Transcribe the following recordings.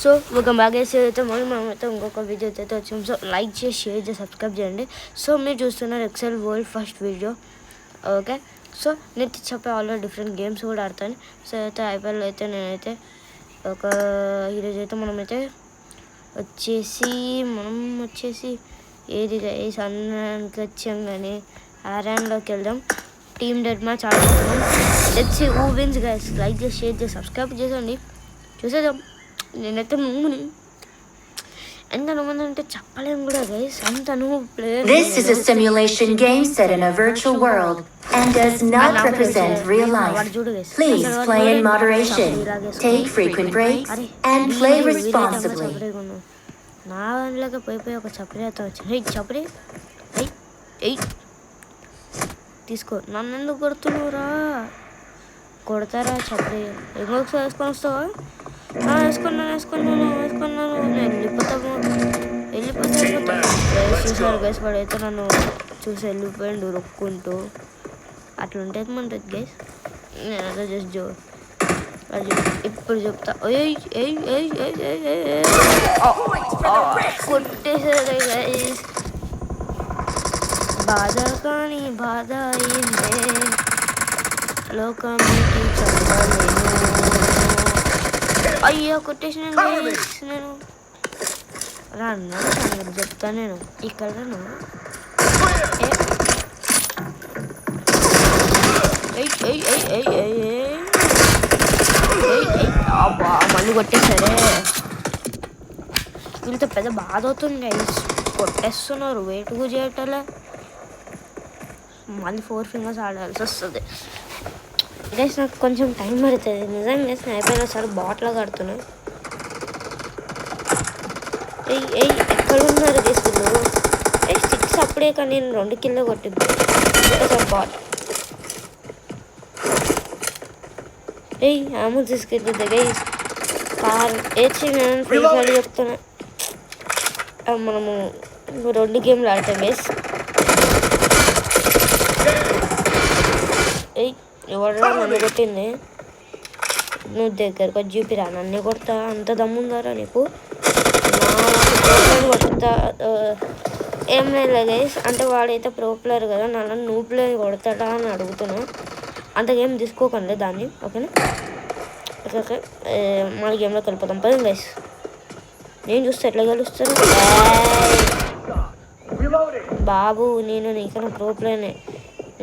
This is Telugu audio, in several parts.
సో ఒక బాగా అయితే మనమైతే ఇంకొక వీడియో అయితే వచ్చాం. సో లైక్ చేసి షేర్ చేసి సబ్స్క్రైబ్ చేయండి. సో మీరు చూస్తున్నారు Excel World first video. Okay, so నేను చెప్పే ఆల్రెడీ డిఫరెంట్ గేమ్స్ కూడా ఆడతాను. సో అయితే ఐపీఎల్ అయితే నేనైతే ఈరోజు అయితే మనమైతే వచ్చేసి ఏది అన్నానికి వచ్చాం కానీ ఆరాన్లోకి వెళ్దాం. టీమ్ డెడ్ మ్యాచ్ ఆడుతున్నాం. Let's see who wins guys. Like చేసి షేర్ చేసి సబ్స్క్రైబ్ చేసేయండి. చూసేద్దాం. నేనైతే ఎంత నువ్వుందంటే చెప్పలేము కూడా గైస్. అంత నువ్వు player. This is a simulation game set in a virtual world and does not represent real life. Please play in moderation, take frequent breaks, and play responsibly. నా దాంట్లోకి పోయి ఒక చప్పరి అయితే వచ్చింది. చప్పరి తీసుకో. నన్ను ఎందుకు కొడుతున్నావురా? కొడతారా చప్పరి? ఇంకొకసారి వేసుకొని వస్తావా? వేసుకున్నాను. వెళ్ళిపోతాను. చూసారు గైస్, వాడైతే నన్ను చూసి వెళ్ళిపోయిండు రొక్కుంటూ. అట్లా ఉంటుంది మనది గైస్. నేను అలా జస్ట్ అది ఇప్పుడు చెప్తా. కొట్టేసారు గైస్. బాధ కానీ బాధ అయిందే లోకానికి చెప్పలేను. అయ్యో కొట్టేసిన నేను రాను చెప్తా. నేను ఇక్కడ మళ్ళీ కొట్టేసరే. వీళ్ళతో పెద్ద బాధ అవుతుంది గైస్. కొట్టేస్తున్నారు, వెయిట్ కూడా చేయటలే. మళ్ళీ 4 ఫింగర్స్ ఆడాల్సి వస్తుంది గైస్. నాకు కొంచెం టైం పడుతుంది నిజంగా. అయిపోయినా సరే బాటిల్ కడుతున్నాను. ఎక్కడున్నారు గైస్ వీళ్ళు? 6 అప్పుడే కానీ నేను 2 కిల్లో కొట్టింది బాట్. ఆమె తీసుకెళ్తుంది గైస్. కార్ వేసి నేను ఫ్రీ ఫైర్ చెప్తున్నా. మనము 2 గేమ్లు ఆడతాం గైస్. ఎవడరా నన్ను కొట్టింది? నువ్వు దగ్గరకు వచ్చి చూపిరా, నన్ను కొడతా. అంత దమ్ముందారా నీకు? కొడతా ఏం లేదు గైస్. అంటే వాడైతే ప్రో ప్లేయర్ కదా, నన్ను నువ్వు ప్లేయర్ కొడతాడా అని అడుగుతున్నా. అంత గేమ్ తీసుకోకండి దాన్ని. ఓకేనా? ఓకే, మన గేమ్లోకి వెళ్ళిపోతాం పదండి గైస్. నేను చూస్తే ఎట్లా గెలుస్తాను బాబు. నేను నీకన్నా ప్రో ప్లేయర్నే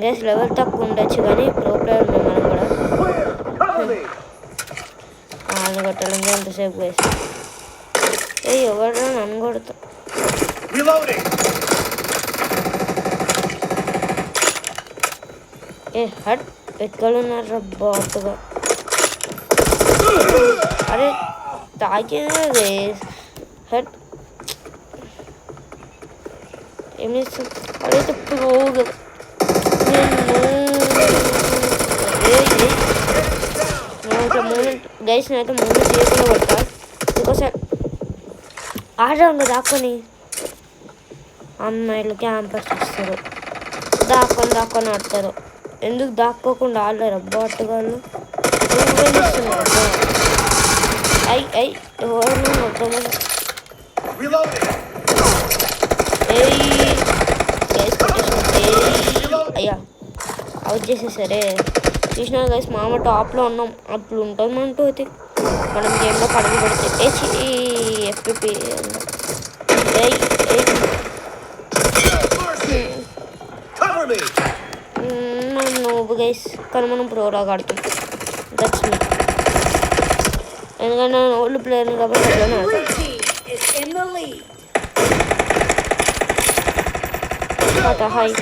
గైస్. లెవెల్ తక్కువ ఉండొచ్చు కానీ ప్రో ప్లేయర్ ఉంది మనం కూడా. వాళ్ళు కొట్టడం ఎంతసేపు గైస్. ఎవరు నన్ను కొడతా? హట్ ఎక్కడున్నారు బాటుగా? అరే తాకిందా గైస్? హట్ ఏం చేస్తాం? అదైతే ప్రో కదా. మూమెంట్ గైస్ నేనైతే మూమెంట్ చేయకుండా కొడతా. బికాస్ ఆడడం దాక్కొని అమ్మాయిలు క్యాంపర్స్ వస్తారు. దాక్కొని ఆడతారు. ఎందుకు దాక్కోకుండా ఆడలేరు అబ్బా అట్టుగాళ్ళు? ఎవరు అయ్యా అవుట్ చేసేసరే. చూసినా గైస్ మామ టాప్లో ఉన్నాం. అప్పుడు ఉంటుంది అంటూ అయితే మనం గేమ్లో పడగ పెడితే ఎఫ్పిపి మనం నోబు గైస్. కానీ మనం ప్రోలాగా ఆడుతాం. That's me. ఎందుకంటే నేను ఓల్డ్ ప్లేయర్ కాబట్టి అట్లనే ఆడతాను. హాయ్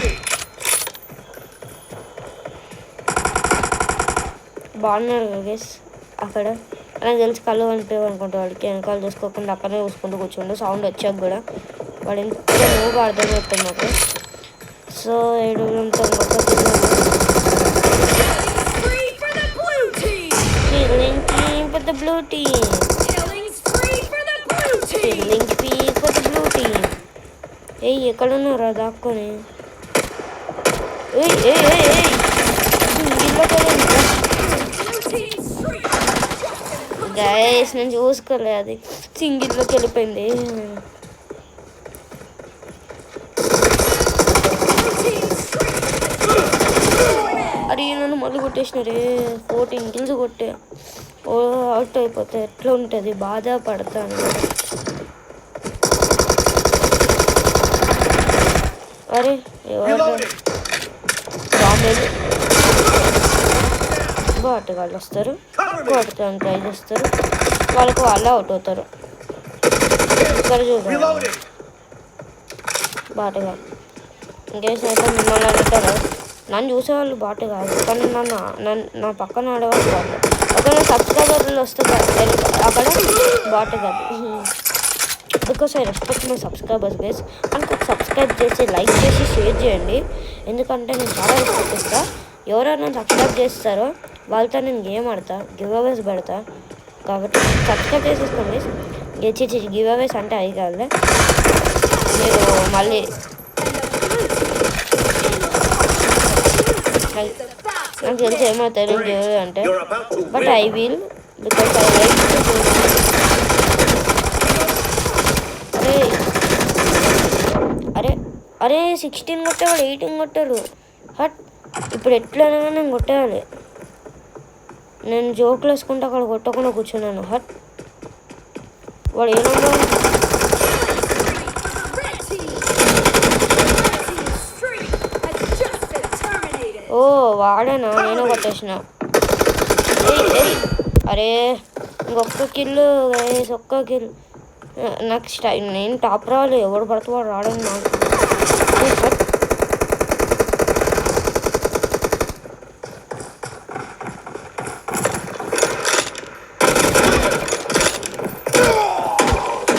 బాగున్నారు గైస్. అక్కడ నాకు తెలిసి కళ్ళు కనిపించవు అనుకుంటా. వాడికి వెనకాల చూసుకోకుండా అక్కడనే చూసుకుంటూ కూర్చోండు. సౌండ్ వచ్చాక కూడా వాడు ఎంత నువ్వు అర్థం చెప్తాను మాకు. సో ఏడుతో బ్లూ టీమ్ ఎక్కడున్నారా దాక్కొని? గైస్ నేను చూసుకోలే, అది సింగిల్లోకి వెళ్ళిపోయింది. అరే నన్ను మళ్ళీ కొట్టేసినారే, 14 kills కొట్టే. ఓ అవుట్ అయిపోతే ఎట్లా ఉంటుంది, బాధపడతాను. అరే ఎవరు బాటగాళ్ళు వస్తారు, కొడతాను ట్రై చేస్తారు, వాళ్ళకు వాళ్ళే అవుట్ అవుతారు. ఇక్కడ చూద్దాం బాటగాళ్ళు ఇంకేసి అయితే మిమ్మల్ని అంటారు. నన్ను చూసేవాళ్ళు బాట కాదు, కానీ నా పక్కన ఆడేవాళ్ళు బాట. అక్కడ సబ్స్క్రైబర్లు వస్తే అక్కడ బాట కాదు. Because I respect my subscribers guys. మనకు సబ్స్క్రైబ్ చేసి లైక్ చేసి షేర్ చేయండి, ఎందుకంటే నేను చాలా రెస్పెక్ట్ ఇస్తాను. ఎవరైనా సబ్స్క్రైబ్ చేస్తారో వాళ్ళతో నేను గేమ్ ఆడతా, గివ్ అవేస్ పెడతా. కాబట్టి సబ్స్క్రైబ్ చేసేసుకోండి. గివ్ అవేస్ అంటే అవి కాదులే, మీరు మళ్ళీ నాకు తెలిసి ఏమవుతారు గివ్ అవే అంటే, but I will because I like. అరే అరే 16 కొట్టేవాడు, 18 కొట్టాడు. హట్ ఇప్పుడు ఎట్లయినా నేను కొట్టేయాలి. నేను జోకులు వేసుకుంటే అక్కడ కొట్టకుండా కూర్చున్నాను. హట్ వాడు ఏమన్నా ఓ వాడేనా, నేను కొట్టేసిన. అరే ఇంకొక్క కిల్లు గైస్, ఒక్క కిల్. నెక్స్ట్ నేను టాప్ రావాలి, ఎవడు పడితే వాడు రావడం నాకు.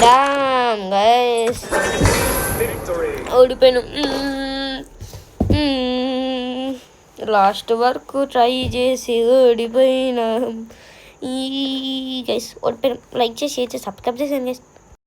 డామ్ గైస్ ఓడిపోయాను. లాస్ట్ వరకు ట్రై చేసి ఓడిపోయినా. ఈ గైస్ ఓడిపోయాను. లైక్ చేసి షేర్ చేసి సబ్స్క్రైబ్ చేసాను గైస్.